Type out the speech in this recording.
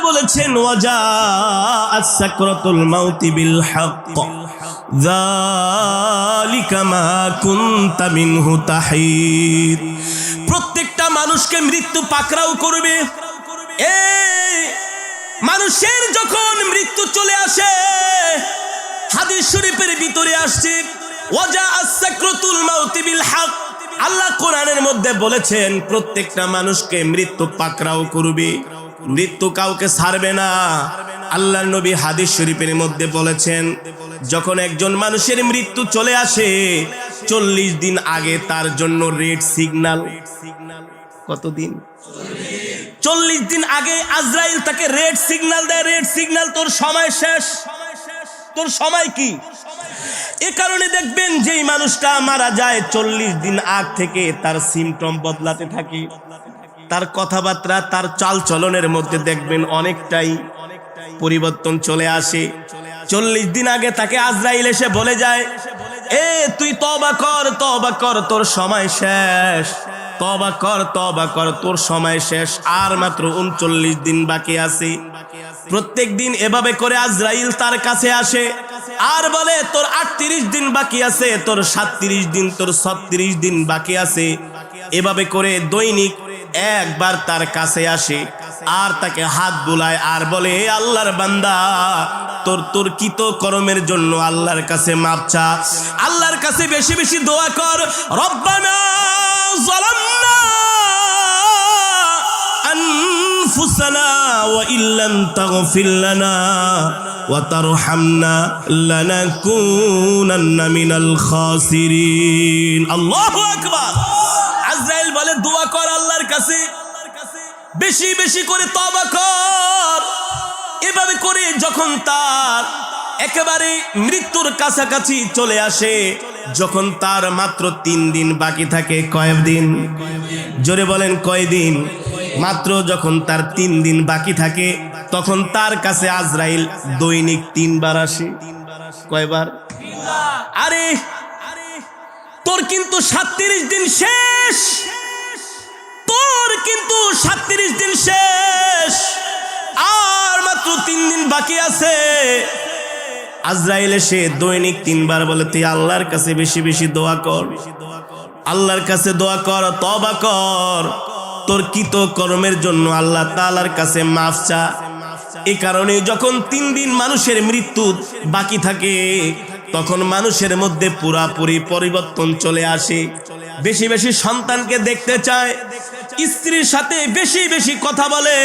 বলেছেন ওয়াজাআত সাকরাতুল মাউতি বিল হক যালিকা মা কুনতা মিনহু তাহিদ। প্রত্যেকটা মানুষকে মৃত্যু পাকড়াও করবে। মানুষের যখন মৃত্যু চলে আসে, হাদিস শরীফের ভিতরে আসছে ওয়াজাআত সাকরাতুল মাউতি বিল হক। আল্লাহ কোরআনের মধ্যে বলেছেন প্রত্যেকটা মানুষকে মৃত্যু পাকড়াও করবে, মৃত্যু কাউকে ছাড়বে না। আল্লাহর নবী হাদিস শরীফের মধ্যে বলেছেন যখন একজন মানুষের মৃত্যু চলে আসে 40 দিন আগে তার জন্য রেড সিগন্যাল। কতদিন? 40 দিন আগে আজরাইল তাকে রেড সিগন্যাল দেয়। রেড সিগন্যাল, তোর সময় শেষ, তোর সময় কি। এ কারণে দেখবেন যেই মানুষটা মারা যায় 40 দিন আগ থেকে তার সিমটম বদলাতে থাকে, তার কথাবার্তা, তার চাল চলনের মধ্যে দেখবেন অনেকটাই পরিবর্তন চলে আসে। 40 দিন আগে তাকে আজরাইল এসে বলে যায়, তুই তওবা কর, তওবা কর, তোর সময় শেষ, তওবা কর, তওবা কর, তোর সময় শেষ, আর মাত্র 39 দিন বাকি আছে। প্রত্যেক দিন এভাবে করে আজরাইল তার কাছে আসে আর বলে তোর 38 দিন বাকি আছে, তোর 37 দিন, তোর 36 দিন বাকি আছে। এভাবে করে দৈনিক একবার তার কাছে আসে আর তাকে হাত বুলায় আর বলে, আল্লাহর বান্দা, তোর কৃত কর্মের জন্য আল্লাহর কাছে মাপ চা, আল্লাহর কাছে বেশি বেশি দোয়া কর। রব্বানা যালামনা আনফুসানা ওয়া ইল্লাম তাগফির লানা ওয়া তারহামনা লানাকুনান্না মিনাল খাসিরিন। আল্লাহু আকবার। আজরাইল বলে দোয়া কর আল্লাহর কাছে, বেশি বেশি করে তওবা কর। এভাবে করে যখন তার একেবারে মৃত্যুর কাছাকাছি চলে আসে, যখন তার মাত্র 3 দিন বাকি থাকে, কয়দিন? জোরে বলেন, কয়দিন? মাত্র যখন তার 3 দিন বাকি থাকে তখন তার কাছে আজরাইল দৈনিক 3 বার আসে। কয়বার? আরে তোর কিন্তু 37 দিন শেষ, তোর কিন্তু 37 দিন শেষ, আর মাত্র 3 দিন বাকি আছে। আজরাইল এসে দৈনিক 3 বার বলে, তুই আল্লাহর কাছে বেশি বেশি দোয়া কর, আল্লাহর কাছে দোয়া কর, তওবা কর, তোর কৃত কর্মের জন্য আল্লাহ তাআলার কাছে মাফ চা। এই কারণে যখন 3 দিন মানুষের মৃত্যু বাকি থাকে তখন মানুষের মধ্যে পুরাপুরি পরিবর্তন চলে আসে। বেশি বেশি সন্তানকে দেখতে চায়, স্ত্রীর সাথে বেশি বেশি কথা বলে।